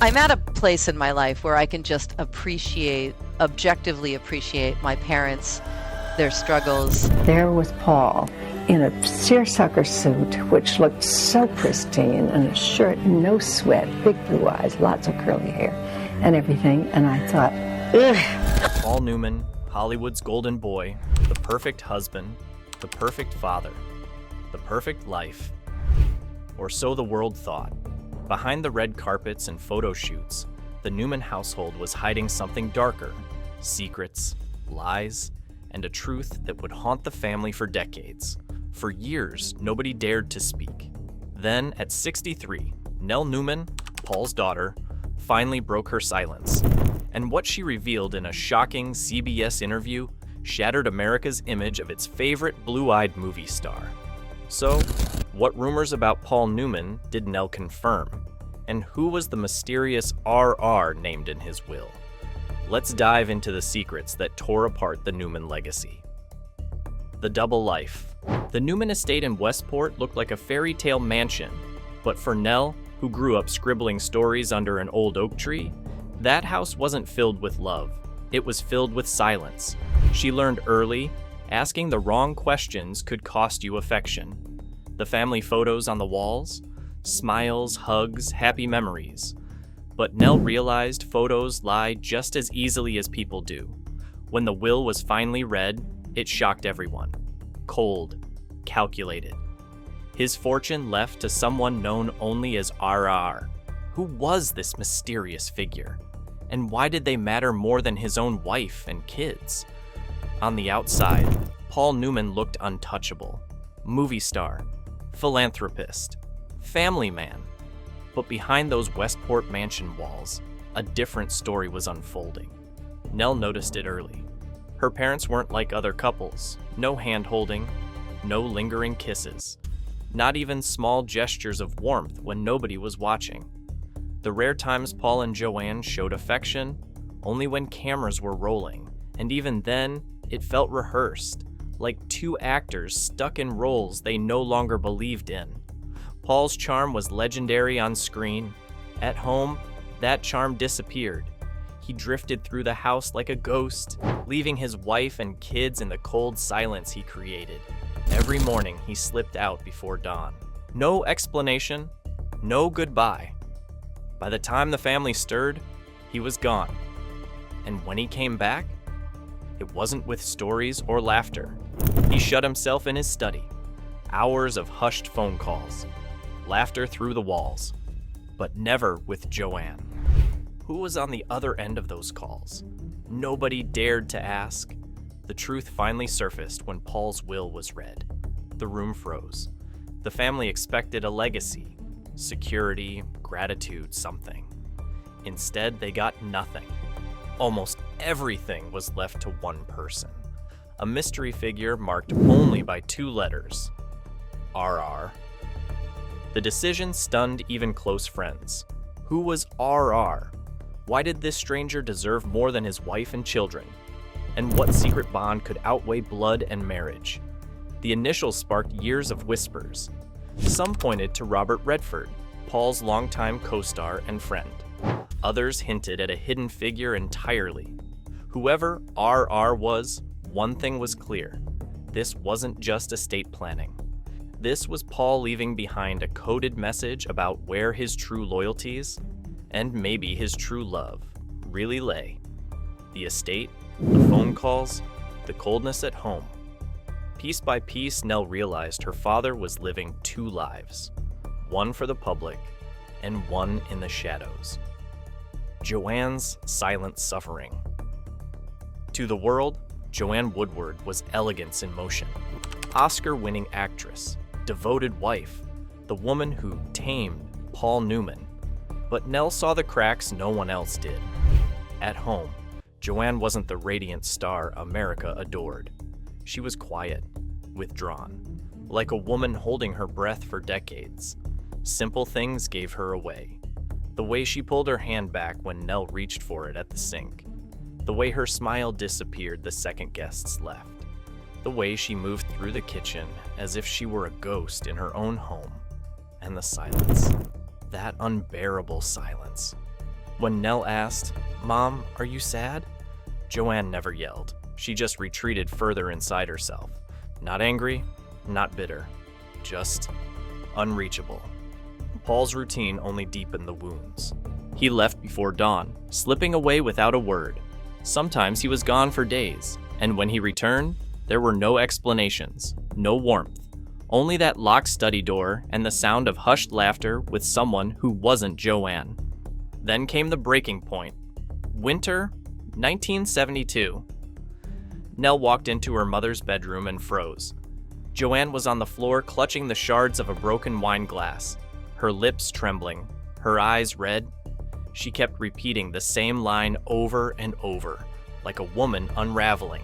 I'm at a place in my life where I can just objectively appreciate my parents, their struggles. There was Paul in a seersucker suit, which looked so pristine, and a shirt, no sweat, big blue eyes, lots of curly hair, and everything. And I thought, ugh. Paul Newman, Hollywood's golden boy, the perfect husband, the perfect father, the perfect life. Or so the world thought. Behind the red carpets and photo shoots, the Newman household was hiding something darker: secrets, lies, and a truth that would haunt the family for decades. For years, nobody dared to speak. Then, at 63, Nell Newman, Paul's daughter, finally broke her silence. And what she revealed in a shocking CBS interview shattered America's image of its favorite blue-eyed movie star. So, what rumors about Paul Newman did Nell confirm? And who was the mysterious RR named in his will? Let's dive into the secrets that tore apart the Newman legacy. The double life. The Newman estate in Westport looked like a fairy tale mansion, but for Nell, who grew up scribbling stories under an old oak tree, that house wasn't filled with love. It was filled with silence. She learned early, asking the wrong questions could cost you affection. The family photos on the walls? Smiles, hugs, happy memories. But Nell realized photos lie just as easily as people do. When the will was finally read, it shocked everyone. Cold, calculated. His fortune left to someone known only as RR. Who was this mysterious figure? And why did they matter more than his own wife and kids? On the outside, Paul Newman looked untouchable. Movie star, philanthropist, family man. But behind those Westport mansion walls, a different story was unfolding. Nell noticed it early. Her parents weren't like other couples. No hand-holding, no lingering kisses. Not even small gestures of warmth when nobody was watching. The rare times Paul and Joanne showed affection, only when cameras were rolling, and even then, it felt rehearsed, like two actors stuck in roles they no longer believed in. Paul's charm was legendary on screen. At home, that charm disappeared. He drifted through the house like a ghost, leaving his wife and kids in the cold silence he created. Every morning, he slipped out before dawn. No explanation, no goodbye. By the time the family stirred, he was gone. And when he came back, it wasn't with stories or laughter. He shut himself in his study. Hours of hushed phone calls. Laughter through the walls. But never with Joanne. Who was on the other end of those calls? Nobody dared to ask. The truth finally surfaced when Paul's will was read. The room froze. The family expected a legacy. Security, gratitude, something. Instead, they got nothing. Almost everything was left to one person. A mystery figure marked only by two letters. RR. The decision stunned even close friends. Who was RR? Why did this stranger deserve more than his wife and children? And what secret bond could outweigh blood and marriage? The initials sparked years of whispers. Some pointed to Robert Redford, Paul's longtime co-star and friend. Others hinted at a hidden figure entirely. Whoever RR was, one thing was clear. This wasn't just estate planning. This was Paul leaving behind a coded message about where his true loyalties, and maybe his true love, really lay. The estate, the phone calls, the coldness at home. Piece by piece, Nell realized her father was living two lives. One for the public, and one in the shadows. Joanne's silent suffering. To the world, Joanne Woodward was elegance in motion. Oscar-winning actress, devoted wife, the woman who tamed Paul Newman. But Nell saw the cracks no one else did. At home, Joanne wasn't the radiant star America adored. She was quiet, withdrawn, like a woman holding her breath for decades. Simple things gave her away. The way she pulled her hand back when Nell reached for it at the sink. The way her smile disappeared the second guests left. The way she moved through the kitchen as if she were a ghost in her own home. And the silence. That unbearable silence. When Nell asked, "Mom, are you sad?" Joanne never yelled. She just retreated further inside herself. Not angry, not bitter, just unreachable. Paul's routine only deepened the wounds. He left before dawn, slipping away without a word. Sometimes he was gone for days, and when he returned, there were no explanations, no warmth, only that locked study door and the sound of hushed laughter with someone who wasn't Joanne. Then came the breaking point. Winter 1972. Nell walked into her mother's bedroom and froze. Joanne was on the floor clutching the shards of a broken wine glass, her lips trembling, her eyes red. She kept repeating the same line over and over, like a woman unraveling.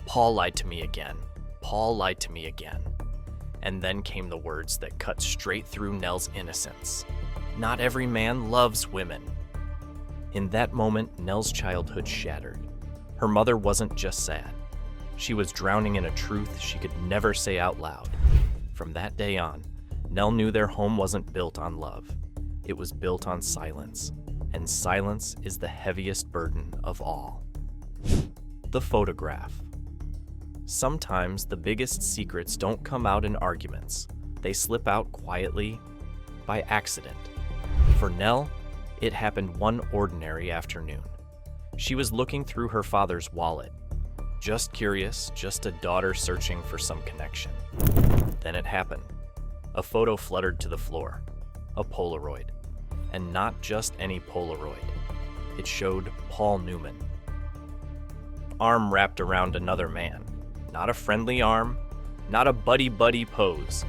Paul lied to me again. Paul lied to me again. And then came the words that cut straight through Nell's innocence. Not every man loves women. In that moment, Nell's childhood shattered. Her mother wasn't just sad. She was drowning in a truth she could never say out loud. From that day on, Nell knew their home wasn't built on love. It was built on silence, and silence is the heaviest burden of all. The photograph. Sometimes the biggest secrets don't come out in arguments. They slip out quietly, by accident. For Nell, it happened one ordinary afternoon. She was looking through her father's wallet. Just curious, just a daughter searching for some connection. Then it happened. A photo fluttered to the floor. A Polaroid. And not just any Polaroid. It showed Paul Newman. Arm wrapped around another man. Not a friendly arm, not a buddy-buddy pose.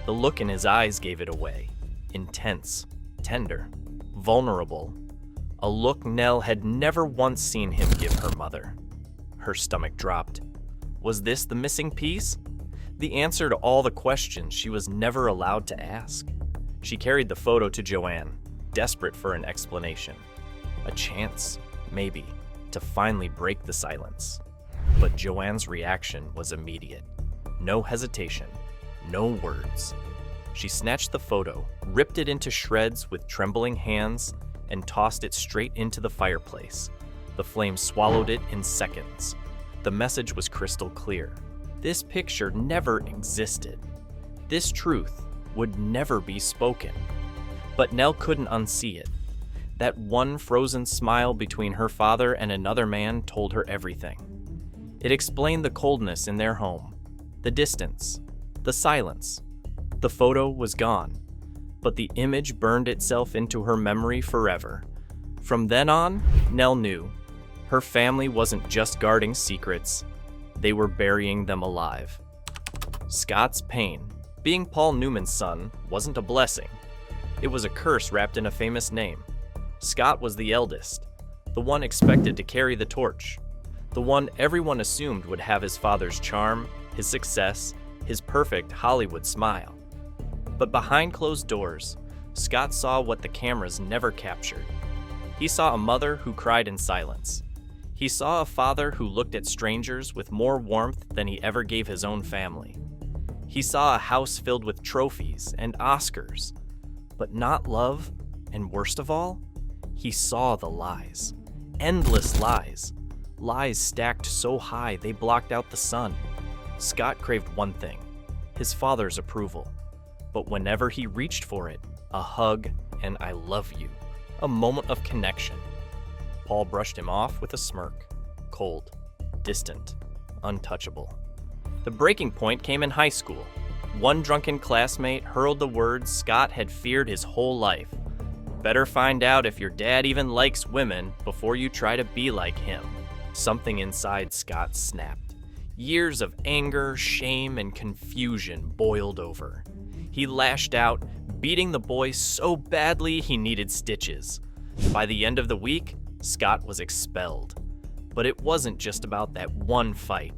The look in his eyes gave it away. Intense, tender, vulnerable. A look Nell had never once seen him give her mother. Her stomach dropped. Was this the missing piece? The answer to all the questions she was never allowed to ask. She carried the photo to Joanne, desperate for an explanation. A chance, maybe, to finally break the silence. But Joanne's reaction was immediate. No hesitation, no words. She snatched the photo, ripped it into shreds with trembling hands, and tossed it straight into the fireplace. The flames swallowed it in seconds. The message was crystal clear. This picture never existed. This truth would never be spoken. But Nell couldn't unsee it. That one frozen smile between her father and another man told her everything. It explained the coldness in their home, the distance, the silence. The photo was gone, but the image burned itself into her memory forever. From then on, Nell knew. Her family wasn't just guarding secrets, they were burying them alive. Scott's pain, being Paul Newman's son, wasn't a blessing. It was a curse wrapped in a famous name. Scott was the eldest, the one expected to carry the torch, the one everyone assumed would have his father's charm, his success, his perfect Hollywood smile. But behind closed doors, Scott saw what the cameras never captured. He saw a mother who cried in silence. He saw a father who looked at strangers with more warmth than he ever gave his own family. He saw a house filled with trophies and Oscars, but not love, and worst of all, he saw the lies. Endless lies. Lies stacked so high they blocked out the sun. Scott craved one thing, his father's approval. But whenever he reached for it, a hug and "I love you," a moment of connection. Paul brushed him off with a smirk, cold, distant, untouchable. The breaking point came in high school. One drunken classmate hurled the words Scott had feared his whole life. Better find out if your dad even likes women before you try to be like him. Something inside Scott snapped. Years of anger, shame, and confusion boiled over. He lashed out, beating the boy so badly he needed stitches. By the end of the week, Scott was expelled. But it wasn't just about that one fight.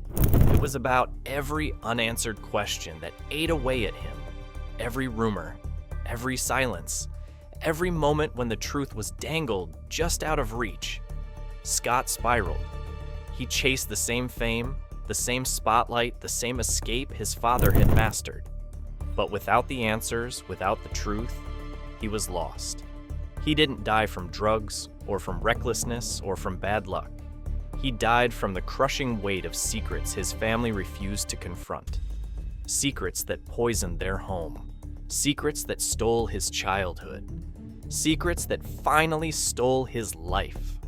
It was about every unanswered question that ate away at him. Every rumor, every silence, every moment when the truth was dangled just out of reach. Scott spiraled. He chased the same fame, the same spotlight, the same escape his father had mastered. But without the answers, without the truth, he was lost. He didn't die from drugs, or from recklessness, or from bad luck. He died from the crushing weight of secrets his family refused to confront. Secrets that poisoned their home. Secrets that stole his childhood. Secrets that finally stole his life.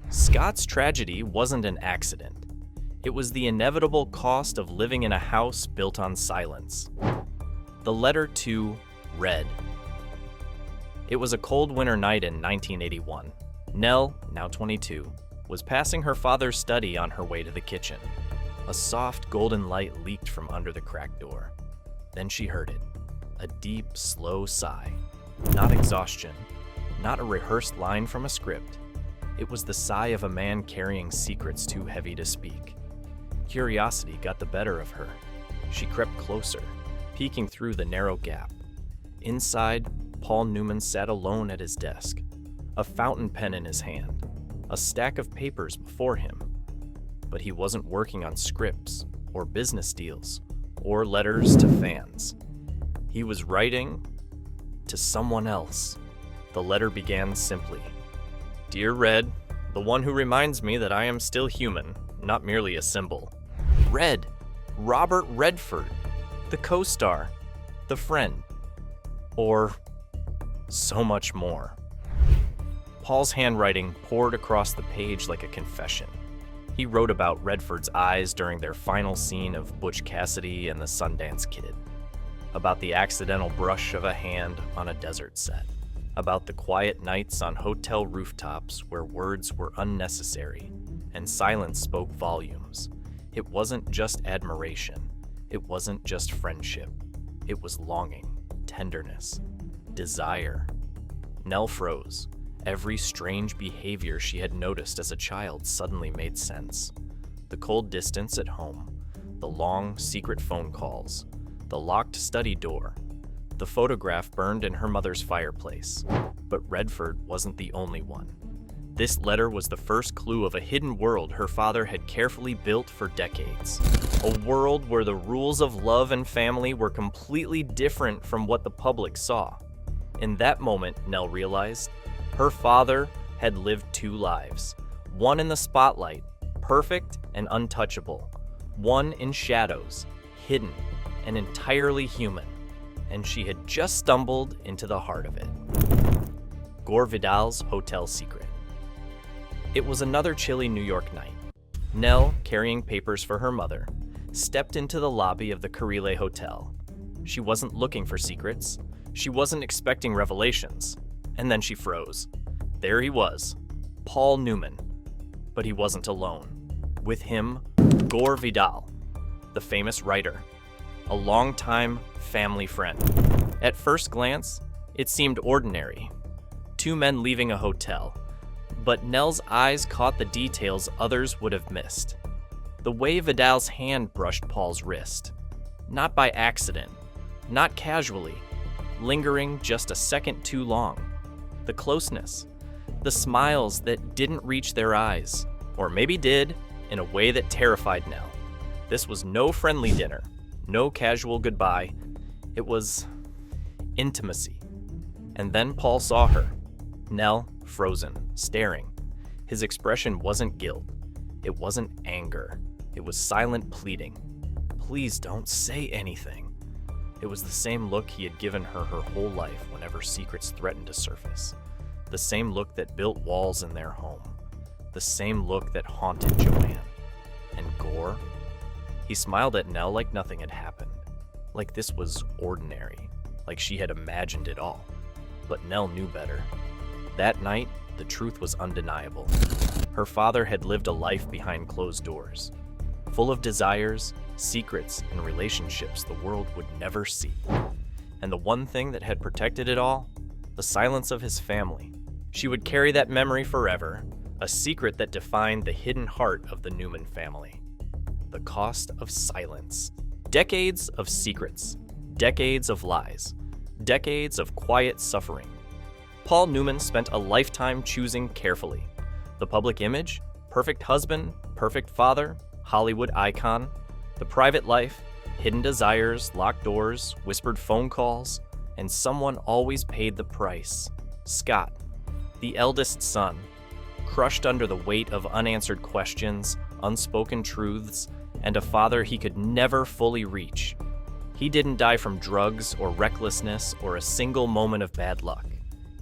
Scott's tragedy wasn't an accident. It was the inevitable cost of living in a house built on silence. The letter to Red. It was a cold winter night in 1981. Nell, now 22, was passing her father's study on her way to the kitchen. A soft golden light leaked from under the cracked door. Then she heard it. A deep, slow sigh. Not exhaustion, not a rehearsed line from a script. It was the sigh of a man carrying secrets too heavy to speak. Curiosity got the better of her. She crept closer, peeking through the narrow gap. Inside, Paul Newman sat alone at his desk, a fountain pen in his hand, a stack of papers before him. But he wasn't working on scripts, or business deals, or letters to fans. He was writing to someone else. The letter began simply. Dear Red, the one who reminds me that I am still human, not merely a symbol. Red, Robert Redford, the co-star, the friend, or so much more. Paul's handwriting poured across the page like a confession. He wrote about Redford's eyes during their final scene of Butch Cassidy and the Sundance Kid, about the accidental brush of a hand on a desert set, about the quiet nights on hotel rooftops where words were unnecessary and silence spoke volumes. It wasn't just admiration. It wasn't just friendship. It was longing, tenderness, desire. Nell froze. Every strange behavior she had noticed as a child suddenly made sense. The cold distance at home, the long, secret phone calls, the locked study door, the photograph burned in her mother's fireplace. But Redford wasn't the only one. This letter was the first clue of a hidden world her father had carefully built for decades. A world where the rules of love and family were completely different from what the public saw. In that moment, Nell realized, her father had lived two lives. One in the spotlight, perfect and untouchable. One in shadows, hidden and entirely human. And she had just stumbled into the heart of it. Gore Vidal's hotel secret. It was another chilly New York night. Nell, carrying papers for her mother, stepped into the lobby of the Carrile Hotel. She wasn't looking for secrets. She wasn't expecting revelations. And then she froze. There he was, Paul Newman. But he wasn't alone. With him, Gore Vidal, the famous writer, a longtime family friend. At first glance, it seemed ordinary. Two men leaving a hotel. But Nell's eyes caught the details others would have missed. The way Vidal's hand brushed Paul's wrist. Not by accident, not casually, lingering just a second too long. The closeness, the smiles that didn't reach their eyes, or maybe did, in a way that terrified Nell. This was no friendly dinner, no casual goodbye. It was intimacy. And then Paul saw her. Nell, frozen, staring. His expression wasn't guilt. It wasn't anger. It was silent pleading. Please don't say anything. It was the same look he had given her whole life whenever secrets threatened to surface. The same look that built walls in their home. The same look that haunted Joanne. And Gore? He smiled at Nell like nothing had happened. Like this was ordinary. Like she had imagined it all. But Nell knew better. That night, the truth was undeniable. Her father had lived a life behind closed doors, full of desires, secrets, and relationships the world would never see. And the one thing that had protected it all? The silence of his family. She would carry that memory forever, a secret that defined the hidden heart of the Newman family. The cost of silence. Decades of secrets, decades of lies, decades of quiet suffering. Paul Newman spent a lifetime choosing carefully. The public image, perfect husband, perfect father, Hollywood icon. The private life, hidden desires, locked doors, whispered phone calls, and someone always paid the price. Scott, the eldest son, crushed under the weight of unanswered questions, unspoken truths, and a father he could never fully reach. He didn't die from drugs or recklessness or a single moment of bad luck.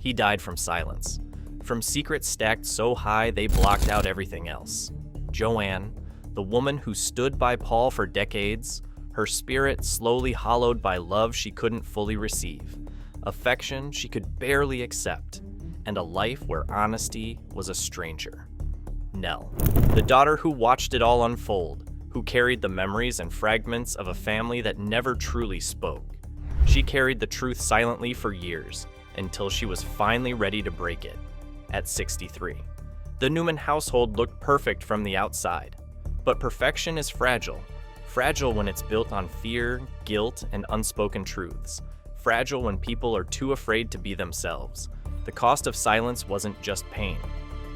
He died from silence, from secrets stacked so high they blocked out everything else. Joanne, the woman who stood by Paul for decades, her spirit slowly hollowed by love she couldn't fully receive, affection she could barely accept, and a life where honesty was a stranger. Nell, the daughter who watched it all unfold, who carried the memories and fragments of a family that never truly spoke. She carried the truth silently for years, until she was finally ready to break it, at 63. The Newman household looked perfect from the outside, but perfection is fragile. Fragile when it's built on fear, guilt, and unspoken truths. Fragile when people are too afraid to be themselves. The cost of silence wasn't just pain.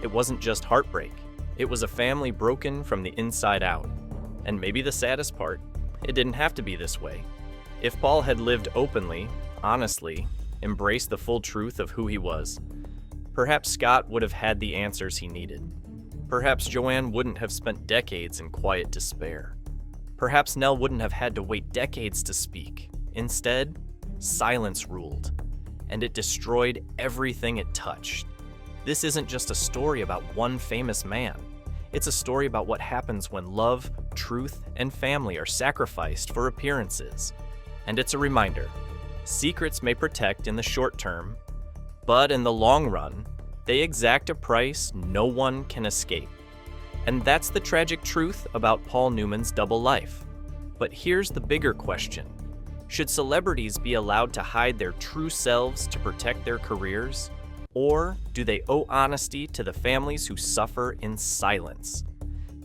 It wasn't just heartbreak. It was a family broken from the inside out. And maybe the saddest part, it didn't have to be this way. If Paul had lived openly, honestly, embraced the full truth of who he was, perhaps Scott would have had the answers he needed. Perhaps Joanne wouldn't have spent decades in quiet despair. Perhaps Nell wouldn't have had to wait decades to speak. Instead, silence ruled, and it destroyed everything it touched. This isn't just a story about one famous man. It's a story about what happens when love, truth, and family are sacrificed for appearances. And it's a reminder, secrets may protect in the short term, but in the long run, they exact a price no one can escape. And that's the tragic truth about Paul Newman's double life. But here's the bigger question. Should celebrities be allowed to hide their true selves to protect their careers? Or do they owe honesty to the families who suffer in silence?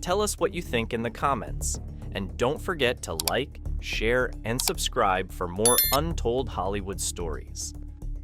Tell us what you think in the comments. And don't forget to like, share, and subscribe for more untold Hollywood stories.